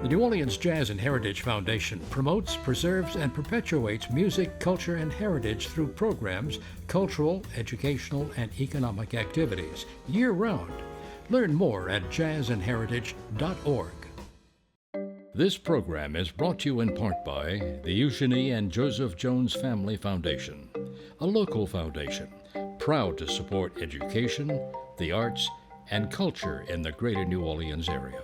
The New Orleans Jazz and Heritage Foundation promotes, preserves, and perpetuates music, culture, and heritage through programs, cultural, educational, and economic activities year-round. Learn more at jazzandheritage.org. This program is brought to you in part by the Eugenie and Joseph Jones Family Foundation, a local foundation proud to support education, the arts, and culture in the greater New Orleans area.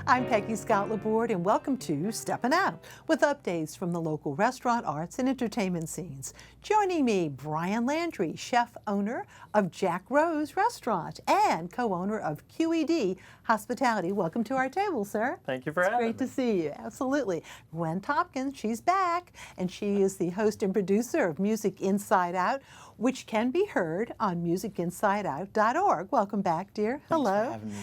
I'm Peggy Scott Laborde, and welcome to Steppin Out, with updates from the local restaurant, arts, and entertainment scenes. Joining me, Brian Landry, chef-owner of Jack Rose Restaurant and co-owner of QED Hospitality. Welcome to our table, sir. Thank you for having me. Great to see you. Absolutely. Gwen Thompkins, she's back, and she is the host and producer of Music Inside Out, which can be heard on musicinsideout.org. Welcome back, dear. Hello. Thanks for having me.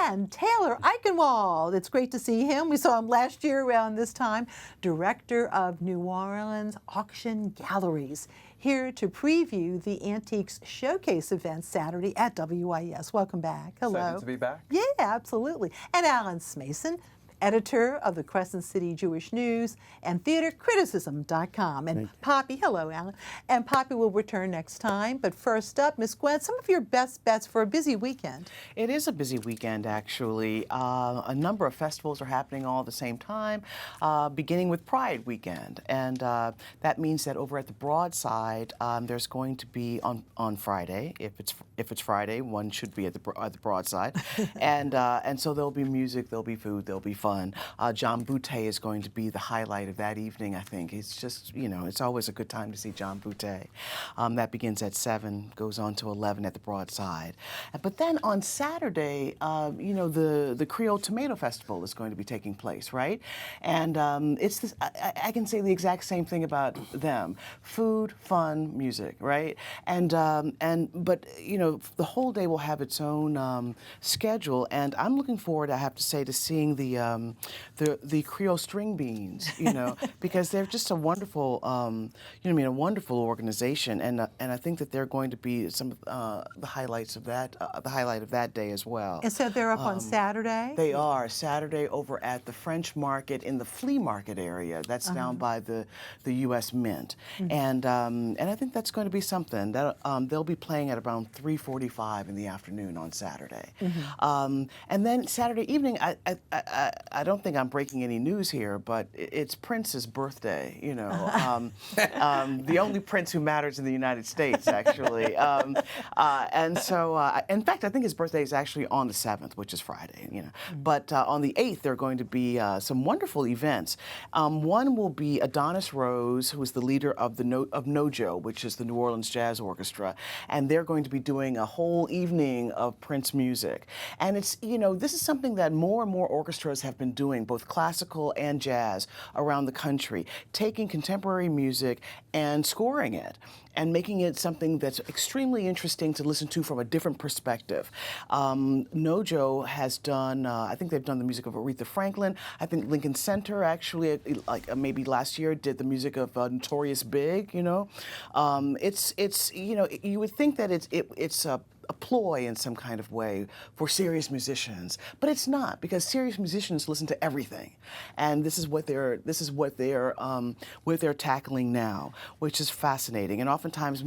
And Taylor Eichenwald. It's great to see him. We saw him last year around this time. Director of New Orleans Auction Galleries, here to preview the Antiques Showcase event Saturday at WYES. Welcome back. Hello. Excited to be back. Yeah, absolutely. And Alan Smason, editor of the Crescent City Jewish News and theatercriticism.com. And Poppy, hello, Alan. And Poppy will return next time. But first up, Miss Gwen, some of your best bets for a busy weekend. It is a busy weekend, actually. A number of festivals are happening all at the same time, beginning with Pride weekend. And that means that over at the Broadside, there's going to be on Friday, if it's Friday, one should be at the Broadside. And so there'll be music, there'll be food, there'll be fun. John Boutte is going to be the highlight of that evening, I think. It's just, it's always a good time to see John Boutte. That begins at 7, goes on to 11 at the Broadside. But then on Saturday, the Creole Tomato Festival is going to be taking place, right? And it's this, I can say the exact same thing about them. Food, fun, music, right? But the whole day will have its own schedule, and I'm looking forward, I have to say, to seeing the Creole string beans, because they're just a wonderful, a wonderful organization, and I think that they're going to be some of the highlights of that, the highlight of that day as well. And so they're up on Saturday? They are Saturday over at the French Market in the flea market area. That's down by the U.S. Mint, and I think that's going to be something that they'll be playing at around 3:45 in the afternoon on Saturday, and then Saturday evening. I don't think I'm breaking any news here, but it's Prince's birthday, the only Prince who matters in the United States, actually. And so, in fact, I think his birthday is actually on the 7th, which is Friday, But on the 8th, there are going to be some wonderful events. One will be Adonis Rose, who is the leader of NOJO, which is the New Orleans Jazz Orchestra, and they're going to be doing a whole evening of Prince music. And it's, this is something that more and more orchestras have been doing, both classical and jazz, around the country, taking contemporary music and scoring it and making it something that's extremely interesting to listen to from a different perspective. NOJO has done, I think they've done the music of Aretha Franklin. I think Lincoln Center actually, maybe last year, did the music of Notorious Big, It's you would think that it's a ploy in some kind of way for serious musicians, but it's not, because serious musicians listen to everything, and this is what they're tackling now, which is fascinating. And oftentimes,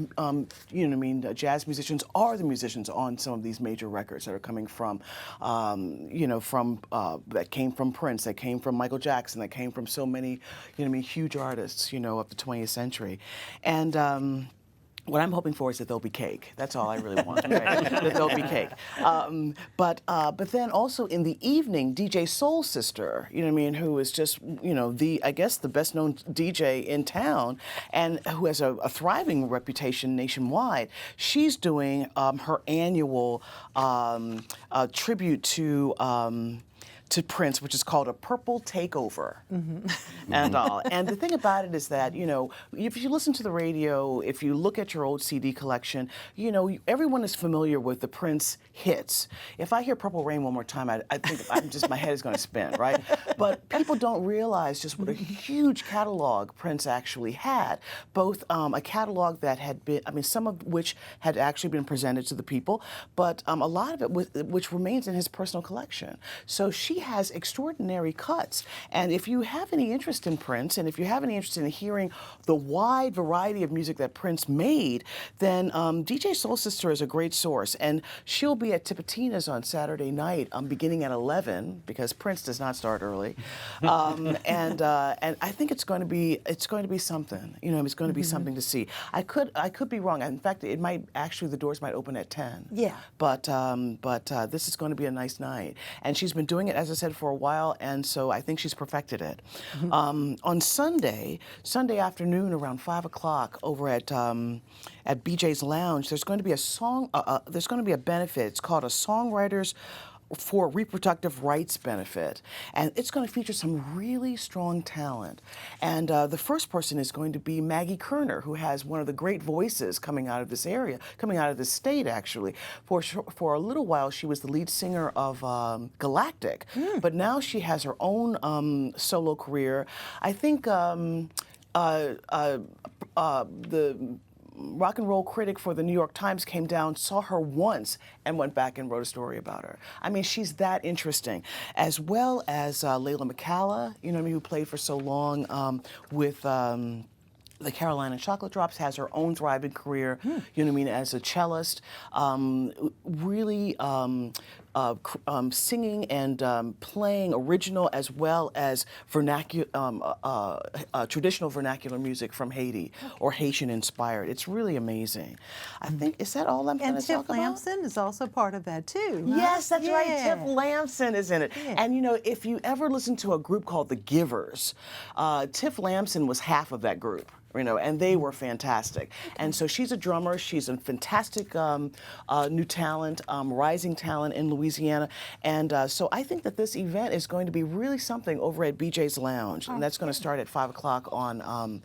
jazz musicians are the musicians on some of these major records that are coming from, that came from Prince, that came from Michael Jackson, that came from so many, huge artists, of the 20th century, and. What I'm hoping for is that there'll be cake. That's all I really want, right? That there'll be cake. But then also in the evening, DJ Soul Sister, who is just, the best known DJ in town, and who has a thriving reputation nationwide. She's doing her annual tribute to to Prince, which is called a Purple Takeover, and all. And the thing about it is that, you know, if you listen to the radio, if you look at your old CD collection, you know, everyone is familiar with the Prince hits. If I hear Purple Rain one more time, I think my head is going to spin, right? But people don't realize just what a huge catalog Prince actually had. Both a catalog that had been, I mean, some of which had actually been presented to the people, but a lot of it which remains in his personal collection. So she has extraordinary cuts. And if you have any interest in Prince, and if you have any interest in hearing the wide variety of music that Prince made, then DJ Soul Sister is a great source. And she'll be at Tipitina's on Saturday night, beginning at 11, because Prince does not start early. And I think it's going to be something. You know, it's going to be something to see. I could be wrong. In fact, it might actually, the doors might open at 10. Yeah. But this is going to be a nice night. And she's been doing it, as I said, for a while, and so I think she's perfected it. On Sunday afternoon around 5 o'clock over at BJ's Lounge, there's going to be there's going to be a benefit. It's called a Songwriters for Reproductive Rights benefit, and it's going to feature some really strong talent. And the first person is going to be Maggie Kerner, who has one of the great voices coming out of this area, coming out of this state, actually. For a little while, she was the lead singer of Galactic, but now she has her own solo career. I think the rock and roll critic for the New York Times came down, saw her once, and went back and wrote a story about her. I mean, she's that interesting. As well as Layla McCalla, you know what I mean, who played for so long with the Carolina Chocolate Drops, has her own thriving career, you know what I mean, as a cellist, really singing and playing original as well as traditional vernacular music from Haiti or Haitian inspired. It's really amazing. I think, is that all I'm going to talk about? And Tiff Lamson is also part of that too. Huh? Yes, that's right. Tiff Lamson is in it. Yeah. And you know, if you ever listen to a group called The Givers, Tiff Lamson was half of that group. You know, and they were fantastic. And so she's a drummer. She's a fantastic new talent, rising talent in Louisiana. And so I think that this event is going to be really something over at BJ's Lounge, and that's going to start at 5 o'clock on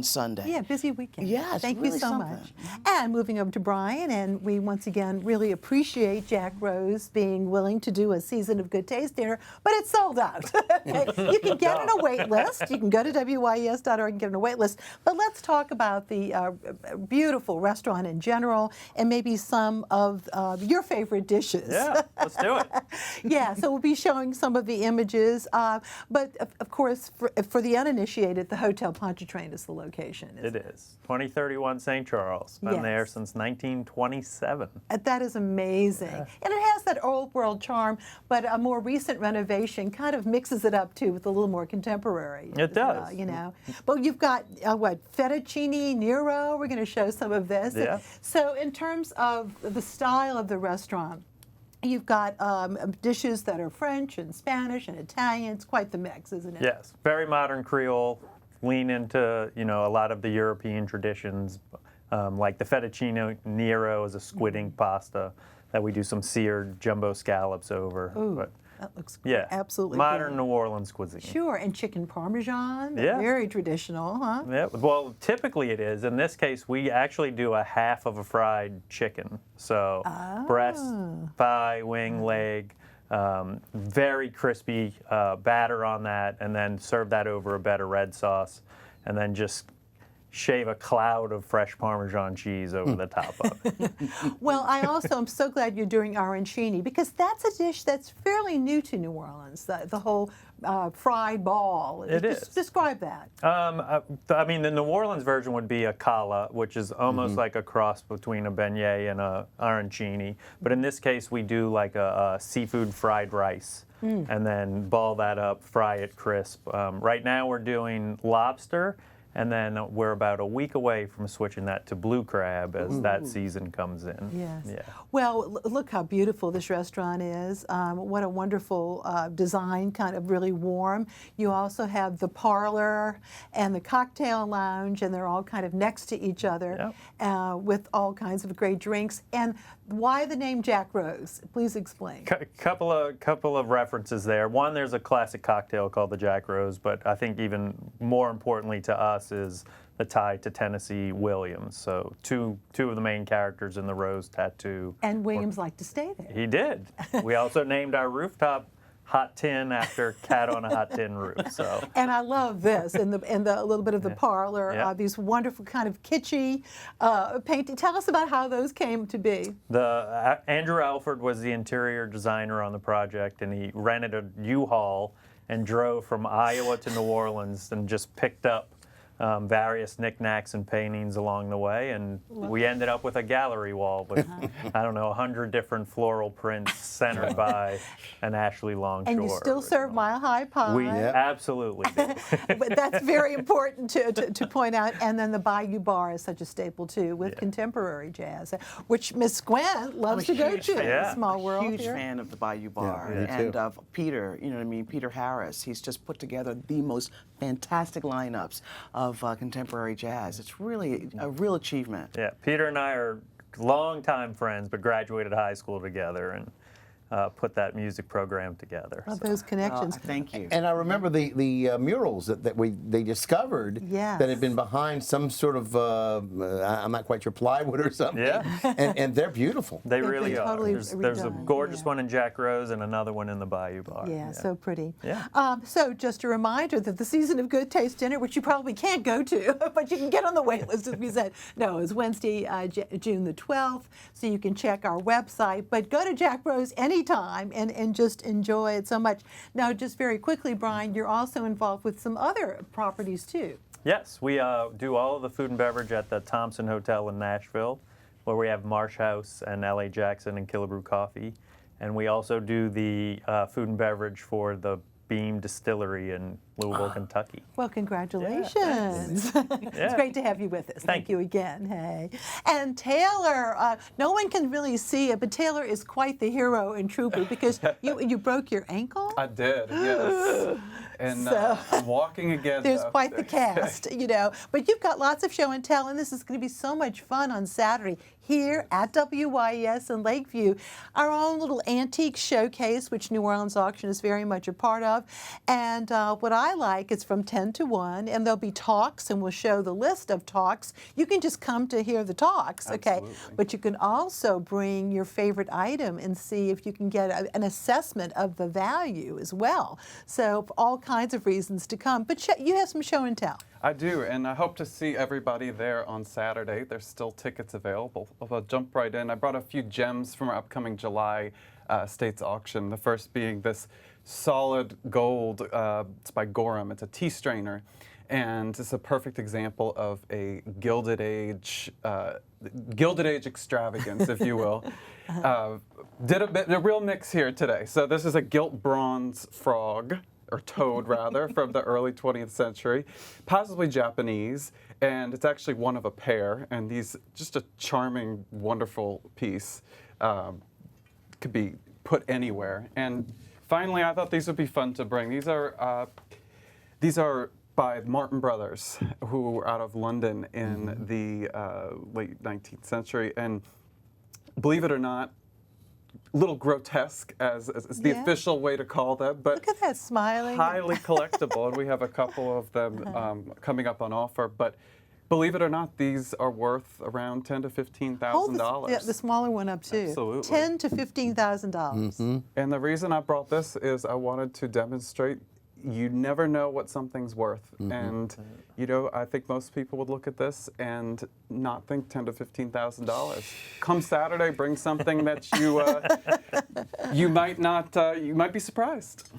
Sunday. Yeah, busy weekend. Yeah, thank really you so something. much. And moving over to Brian, and we once again really appreciate Jack Rose being willing to do a Season of Good Taste dinner, but it's sold out. Okay? You can get on a wait list. You can go to WYES.org and get on a wait list. But let's talk about the beautiful restaurant in general, and maybe some of your favorite dishes. Yeah, let's do it. Yeah, so we'll be showing some of the images. But of course, for the uninitiated, the Hotel Pontchartrain is the location. It is. 2031 St. Charles. Been there since 1927. That is amazing. Yeah. And it has that old world charm, but a more recent renovation kind of mixes it up too with a little more contemporary. It does. Well, you know. But you've got fettuccine Nero. We're going to show some of this. Yeah. So in terms of the style of the restaurant, you've got dishes that are French and Spanish and Italian. It's quite the mix, isn't it? Yes, very modern Creole. Lean into, you know, a lot of the European traditions, like the fettuccine Nero is a squid ink pasta that we do some seared jumbo scallops over. Ooh. But that looks absolutely modern good. New Orleans cuisine. Sure, and chicken parmesan, yeah. Very traditional, huh? Yeah, well, typically it is. In this case, we actually do a half of a fried chicken. So breast, thigh, wing, leg, very crispy batter on that, and then serve that over a bed of red sauce, and then just shave a cloud of fresh Parmesan cheese over the top of it. Well, I also am so glad you're doing arancini, because that's a dish that's fairly new to New Orleans, the whole fried ball. It is. Describe that. I mean, the New Orleans version would be a challah, which is almost like a cross between a beignet and a arancini. But in this case, we do like a seafood fried rice. And then ball that up, fry it crisp. Right now we're doing lobster, and then we're about a week away from switching that to blue crab as that season comes in. Yes. Yeah. Well, look how beautiful this restaurant is. What a wonderful design, kind of really warm. You also have the parlor and the cocktail lounge, and they're all kind of next to each other with all kinds of great drinks. And Why the name Jack Rose? Please explain. Couple of references there. One, there's a classic cocktail called the Jack Rose, but I think even more importantly to us is the tie to Tennessee Williams. So two of the main characters in the Rose tattoo. And Williams liked to stay there. He did. We also named our rooftop Hot Tin after Cat on a Hot Tin Roof. So. And I love this in the a little bit of the parlor. These wonderful kind of kitschy painting. Tell us about how those came to be. Andrew Alford was the interior designer on the project, and he rented a U-Haul and drove from Iowa to New Orleans and just picked up various knickknacks and paintings along the way, and we ended up with a gallery wall with, I don't know, 100 different floral prints centered by an Ashley Longshore. And you still serve Mile High Pie. We absolutely do. But that's very important to point out. And then the Bayou Bar is such a staple, too, with contemporary jazz, which Miss Gwen loves to go to. Small world huge here. fan of the Bayou Bar. and of Peter, you know what I mean, Peter Harris. He's just put together the most fantastic lineups of contemporary jazz. It's really a real achievement. Yeah, Peter and I are longtime friends, but graduated high school together and put that music program together. Love those connections. Thank you. And I remember the murals that they discovered that had been behind some sort of I'm not quite sure, plywood or something. Yeah. And they're beautiful. They really totally are. There's a redone, gorgeous one in Jack Rose and another one in the Bayou Bar. Yeah, so pretty. Yeah. So just a reminder that the Season of Good Taste dinner, which you probably can't go to, but you can get on the wait list, as we said. No, it's Wednesday, June the 12th, so you can check our website. But go to Jack Rose anytime and just enjoy it so much. Now, just very quickly, Brian, you're also involved with some other properties, too. Yes, we do all of the food and beverage at the Thompson Hotel in Nashville, where we have Marsh House and L.A. Jackson and Killebrew Coffee. And we also do the food and beverage for the Beam Distillery in Louisville, Kentucky. Well, congratulations. It's great to have you with us. Thank you again. Hey. And Taylor, no one can really see it, but Taylor is quite the hero and trooper because you broke your ankle? I did, yes. And So, I'm walking again. There's though. quite the cast, you know. But you've got lots of show and tell, and this is going to be so much fun on Saturday here at WYES in Lakeview. Our own little antique showcase, which New Orleans Auction is very much a part of. And what I like is from 10 to 1, and there'll be talks, and we'll show the list of talks. You can just come to hear the talks, okay? But you can also bring your favorite item and see if you can get an assessment of the value as well. So all kinds of reasons to come. But you have some show and tell. I do, and I hope to see everybody there on Saturday. There's still tickets available. I'll jump right in. I brought a few gems from our upcoming July States auction. The first being this solid gold. It's by Gorham. It's a tea strainer, and it's a perfect example of a Gilded Age extravagance, if you will. Did a real mix here today. So this is a gilt bronze frog, or toad rather, from the early 20th century, possibly Japanese, and it's actually one of a pair, and these, just a charming, wonderful piece, could be put anywhere. And finally, I thought these would be fun to bring. These are by Martin Brothers, who were out of London in the late 19th century, and believe it or not, little grotesque as the official way to call them, but look at that smiling. Highly collectible, and we have a couple of them coming up on offer. But believe it or not, these are worth around $10,000 to $15,000. The smaller one up too. Absolutely. $10,000 to $15,000. And the reason I brought this is I wanted to demonstrate you never know what something's worth. And, you know, I think most people would look at this and not think $10,000 to $15,000. Come Saturday, bring something that you might be surprised.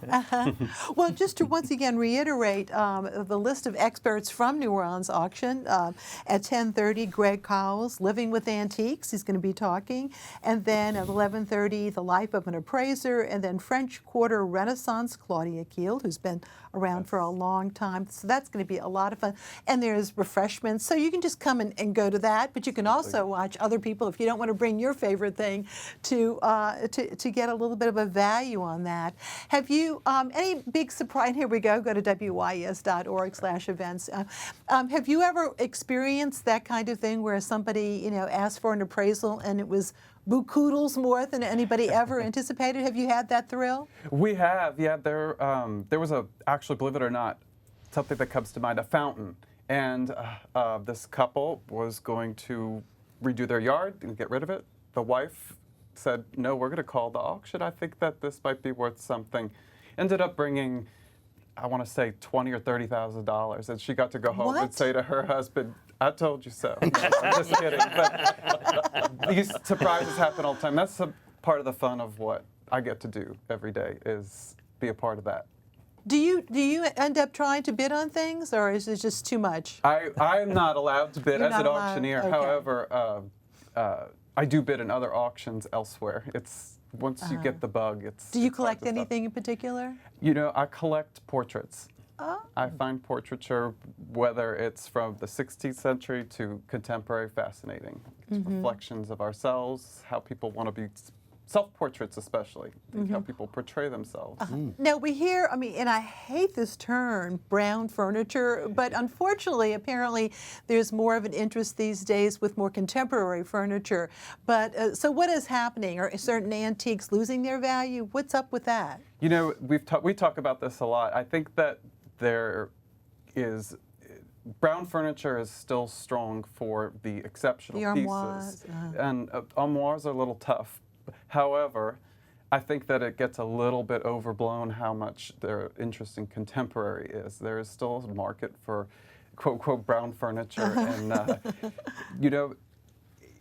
Well, just to once again reiterate the list of experts from New Orleans Auction, at 10:30, Greg Cowles, Living with Antiques, he's going to be talking, and then at 11:30, The Life of an Appraiser, and then French Quarter Renaissance, Claudia Kiel, who's been around for a long time. So that's going to be a lot of fun. And there's refreshments, so you can just come and go to that, but you can also watch other people if you don't want to bring your favorite thing to get a little bit of a value on that. Have you any big surprise? Here we go to wyes.org/events. Have you ever experienced that kind of thing where somebody, you know, asked for an appraisal and it was boucoodles more than anybody ever anticipated. Have you had that thrill? We have, yeah. There was actually, believe it or not, something that comes to mind, a fountain. And this couple was going to redo their yard and get rid of it. The wife said, no, we're going to call the auction. I think that this might be worth something. Ended up bringing, I want to say, $20,000 or $30,000. And she got to go home and say to her husband, I told you so. I'm just kidding. But these surprises happen all the time. That's a part of the fun of what I get to do every day, is be a part of that. Do you end up trying to bid on things, or is it just too much? I am not allowed to bid You're as not an allowed. auctioneer. Okay. However, I do bid in other auctions elsewhere. It's once you get the bug, it's. Do you it's hard collect to stop. anything in particular? You know, I collect portraits. Oh. I find portraiture, whether it's from the 16th century to contemporary, fascinating. It's reflections of ourselves, how people want to be, self-portraits especially, how people portray themselves. Now we hear, I mean, and I hate this term, brown furniture, but unfortunately, apparently, there's more of an interest these days with more contemporary furniture. But so what is happening? Are certain antiques losing their value? What's up with that? You know, we talk about this a lot. I think that there is, brown furniture is still strong for the exceptional The armoires, pieces. And armoires are a little tough. However, I think that it gets a little bit overblown how much their interest in contemporary is. There is still a market for quote, quote, brown furniture. And, you know,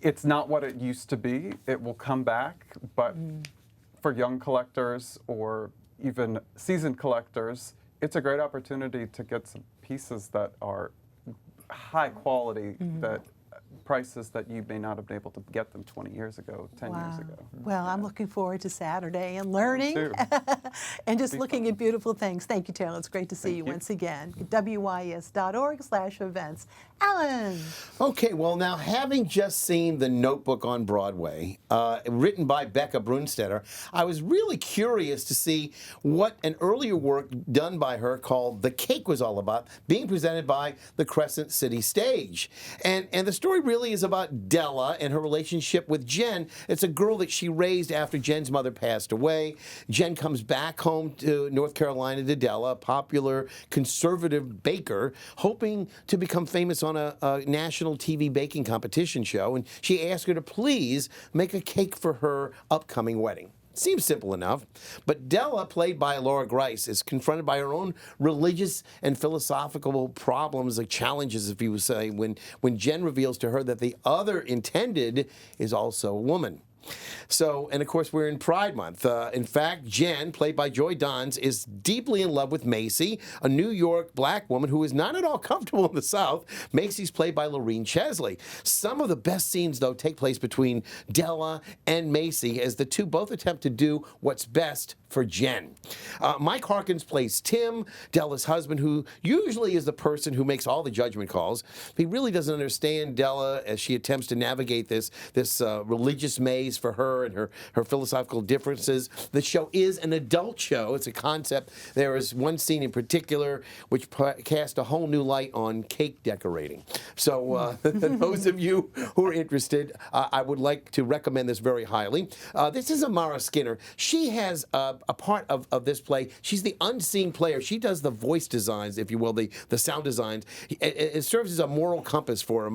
it's not what it used to be. It will come back. But for young collectors or even seasoned collectors, it's a great opportunity to get some pieces that are high quality, that prices that you may not have been able to get them 20 years ago, 10 years ago. Well, I'm looking forward to Saturday and learning too. and just looking at beautiful things. Thank you, Taylor. It's great to see you once again. WYES.org/events. Alan. Okay, well, now having just seen The Notebook on Broadway, written by Becca Brunstetter, I was really curious to see what an earlier work done by her called The Cake was all about, being presented by the Crescent City Stage. And the story really is about Della and her relationship with Jen. It's a girl that she raised after Jen's mother passed away. Jen comes back home to North Carolina to Della, a popular conservative baker, hoping to become famous on a national TV baking competition show, and she asked her to please make a cake for her upcoming wedding. Seems simple enough, but Della, played by Laura Grice, is confronted by her own religious and philosophical problems, like challenges, if you would say, when Jen reveals to her that the other intended is also a woman. So, and of course, we're in Pride Month. In fact, Jen, played by Joy Dons, is deeply in love with Macy, a New York black woman who is not at all comfortable in the South. Macy's played by Lorene Chesley. Some of the best scenes, though, take place between Della and Macy as the two both attempt to do what's best for Jen. Mike Harkins plays Tim, Della's husband, who usually is the person who makes all the judgment calls. He really doesn't understand Della as she attempts to navigate this religious maze for her and her philosophical differences. The show is an adult show. It's a concept. There is one scene in particular which cast a whole new light on cake decorating. So those of you who are interested, I would like to recommend this very highly. This is Amara Skinner. She has a part of this play. She's the unseen player. She does the voice designs, if you will, the sound designs. It serves as a moral compass for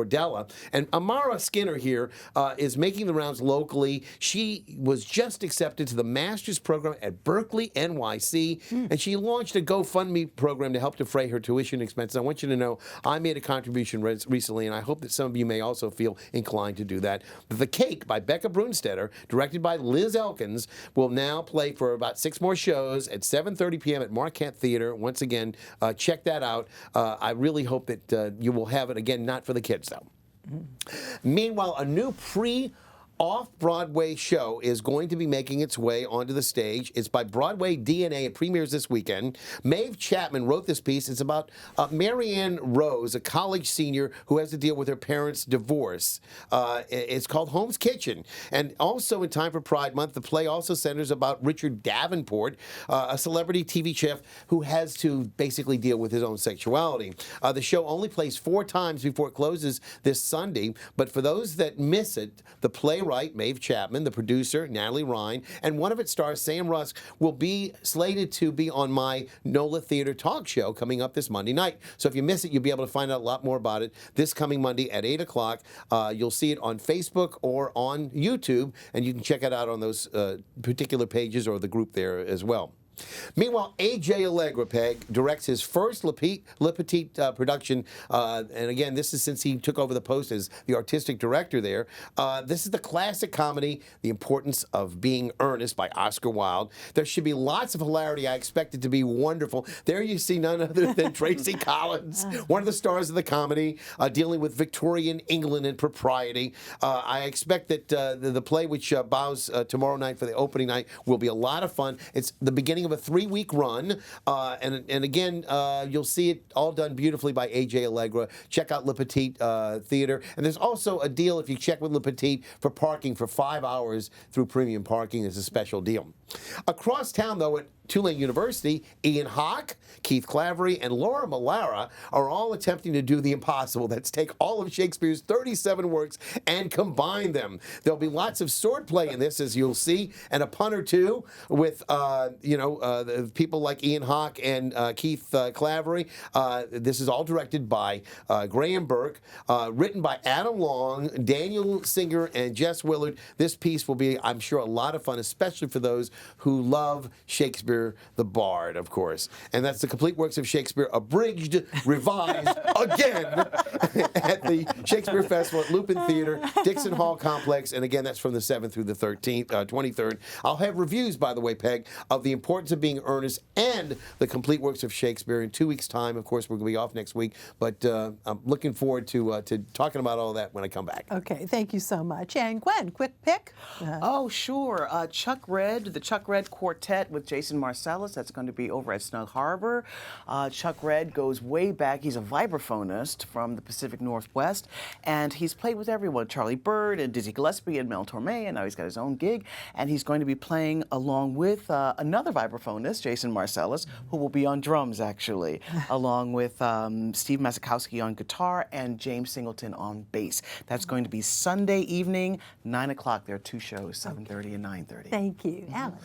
Della. And Amara Skinner here is making the rounds locally. She was just accepted to the master's program at Berkeley, NYC, and she launched a GoFundMe program to help defray her tuition expenses. I want you to know I made a contribution recently, and I hope that some of you may also feel inclined to do that. The Cake by Becca Brunstetter, directed by Liz Elkins, will now play for about 6 more shows at 7:30 p.m. at Marquette Theater. Once again, check that out. I really hope that you will have it. Again, not for the kids, though. Meanwhile, a new off-Broadway show is going to be making its way onto the stage. It's by Broadway DNA. It premieres this weekend. Maeve Chapman wrote this piece. It's about Marianne Rose, a college senior who has to deal with her parents' divorce. It's called Home's Kitchen. And also in time for Pride Month, the play also centers about Richard Davenport, a celebrity TV chef who has to basically deal with his own sexuality. The show only plays 4 times before it closes this Sunday, but for those that miss it, the play playwright Maeve Chapman, the producer Natalie Ryan, and one of its stars, Sam Rusk, will be slated to be on my NOLA Theater talk show coming up this Monday night. So if you miss it, you'll be able to find out a lot more about it this coming Monday at 8 o'clock. You'll see it on Facebook or on YouTube, and you can check it out on those particular pages or the group there as well. Meanwhile, A.J. Allegra, Peg, directs his first Le Petit production, and again, this is since he took over the post as the artistic director there. This is the classic comedy, The Importance of Being Earnest by Oscar Wilde. There should be lots of hilarity. I expect it to be wonderful. There you see none other than Tracy Collins, one of the stars of the comedy, dealing with Victorian England and propriety. I expect that the play, which bows tomorrow night for the opening night, will be a lot of fun. It's the beginning of a 3-week run, and again, you'll see it all done beautifully by A.J. Allegra. Check out Le Petit Theater, and there's also a deal if you check with Le Petit for parking for 5 hours through premium parking. There's a special deal. Across town, though, at Tulane University, Ian Hawke, Keith Clavery, and Laura Mallara are all attempting to do the impossible. That's take all of Shakespeare's 37 works and combine them. There'll be lots of swordplay in this, as you'll see, and a pun or two with, people like Ian Hawke and Keith Clavery. This is all directed by Graham Burke, written by Adam Long, Daniel Singer, and Jess Willard. This piece will be, I'm sure, a lot of fun, especially for those who love Shakespeare the Bard, of course. And that's the complete works of Shakespeare, abridged, revised, again, at the Shakespeare Festival at Lupin Theater, Dixon Hall Complex. And again, that's from the 7th through the 23rd. I'll have reviews, by the way, Peg, of The Importance of Being Earnest and the complete works of Shakespeare in 2 weeks' time. Of course, we're going to be off next week, but I'm looking forward to talking about all that when I come back. Okay, thank you so much. And Gwen, quick pick? Oh, sure. Chuck Red, the Chuck Red Quartet with Jason Marcellus. That's going to be over at Snug Harbor. Chuck Red goes way back. He's a vibraphonist from the Pacific Northwest, and he's played with everyone, Charlie Bird and Dizzy Gillespie and Mel Torme, and now he's got his own gig, and he's going to be playing along with another vibraphonist, Jason Marcellus, who will be on drums, actually, along with Steve Masakowski on guitar and James Singleton on bass. That's going to be Sunday evening, 9 o'clock. There are 2 shows, 7:30 and 9:30. Thank you. Alan.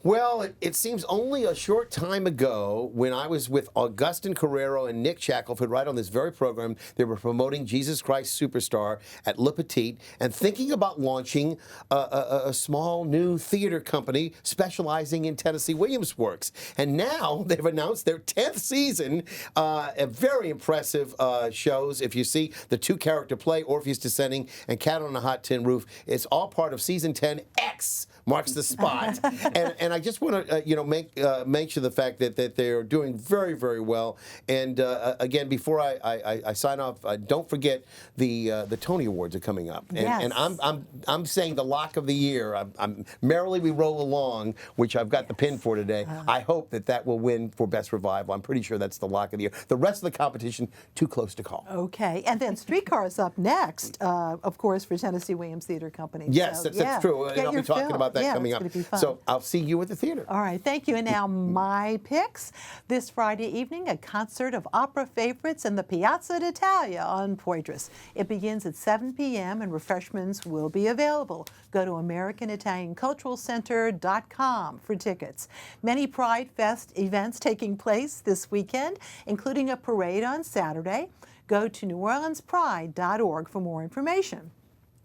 Well, it seems only a short time ago when I was with Augustin Carrero and Nick Shackelford right on this very program, they were promoting Jesus Christ Superstar at Le Petit and thinking about launching a small new theater company specializing in Tennessee Williams works. And now they've announced their 10th season, a very impressive shows. If you see the 2-character play, Orpheus Descending and Cat on a Hot Tin Roof, it's all part of season 10. X marks the spot. And I just want to, mention the fact that they're doing very, very well. And again, before I sign off, don't forget the Tony Awards are coming up. And, Yes. and I'm saying the lock of the year. I'm Merrily We Roll Along, which I've got the pin for today. I hope that will win for Best Revival. I'm pretty sure that's the lock of the year. The rest of the competition, too close to call. Okay, and then Streetcar's up next, of course, for Tennessee Williams Theater Company. Yes, So, that's true. get And I'll your be talking fill. about that Yeah, coming it's up. gonna be fun. So I'll see you at the theater. All right, thank you. And now my picks. This Friday evening, a concert of opera favorites in the Piazza d'Italia on Poitras. It begins at 7 p.m. and refreshments will be available. Go to AmericanItalianCulturalCenter.com for tickets. Many Pride Fest events taking place this weekend, including a parade on Saturday. Go to NewOrleansPride.org for more information.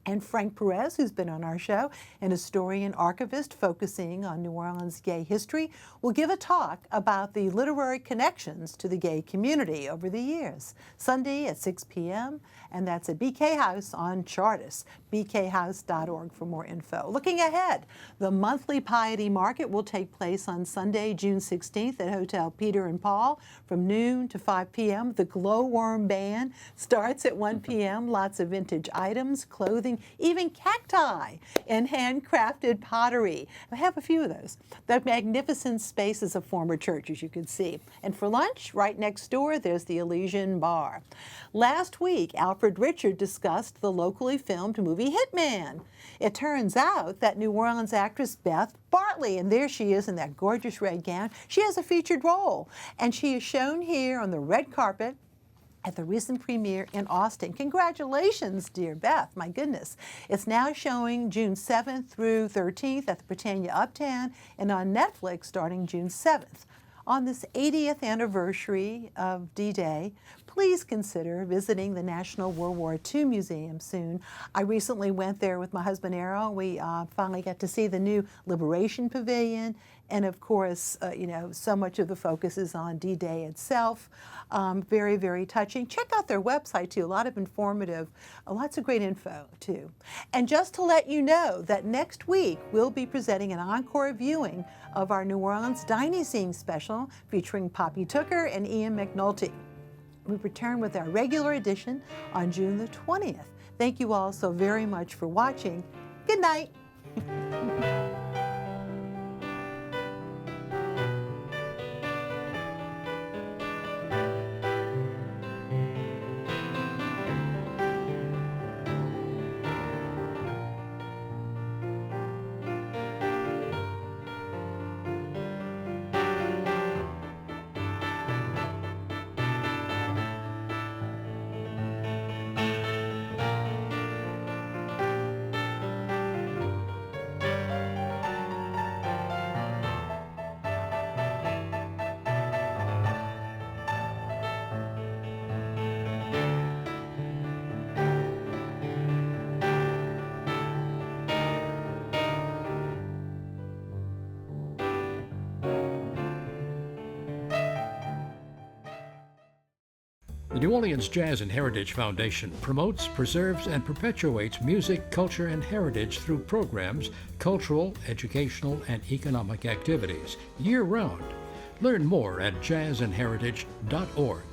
And Frank Perez, who's been on our show, an historian archivist focusing on New Orleans gay history, will give a talk about the literary connections to the gay community over the years. Sunday at 6 p.m., and that's at BK House on Chartist, bkhouse.org for more info. Looking ahead, the monthly Piety Market will take place on Sunday, June 16th at Hotel Peter and Paul from noon to 5 p.m. The Glowworm Band starts at 1 p.m. Lots of vintage items, clothing, even cacti and handcrafted pottery. I have a few of those. The magnificent spaces of former church, as you can see. And for lunch, right next door, there's the Elysian Bar. Last week, Alfred Richard discussed the locally filmed movie Hitman. It turns out that New Orleans actress Beth Bartley, and there she is in that gorgeous red gown, she has a featured role. And she is shown here on the red carpet at the recent premiere in Austin. Congratulations, dear Beth, my goodness. It's now showing June 7th through 13th at the Britannia Uptown and on Netflix starting June 7th. On this 80th anniversary of D-Day, please consider visiting the National World War II Museum soon. I recently went there with my husband Errol. We finally got to see the new Liberation Pavilion, and of course, so much of the focus is on D-Day itself. Very, very touching. Check out their website too. A lot of informative, lots of great info too. And just to let you know that next week we'll be presenting an encore viewing of our New Orleans Dining Scene special featuring Poppy Tooker and Ian McNulty. We return with our regular edition on June the 20th. Thank you all so very much for watching. Good night. The New Orleans Jazz and Heritage Foundation promotes, preserves, and perpetuates music, culture, and heritage through programs, cultural, educational, and economic activities year-round. Learn more at jazzandheritage.org.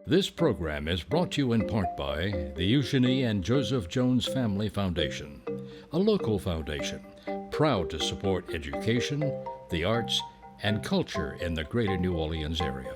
This program is brought to you in part by the Eugenie and Joseph Jones Family Foundation, a local foundation proud to support education, the arts, and culture in the greater New Orleans area.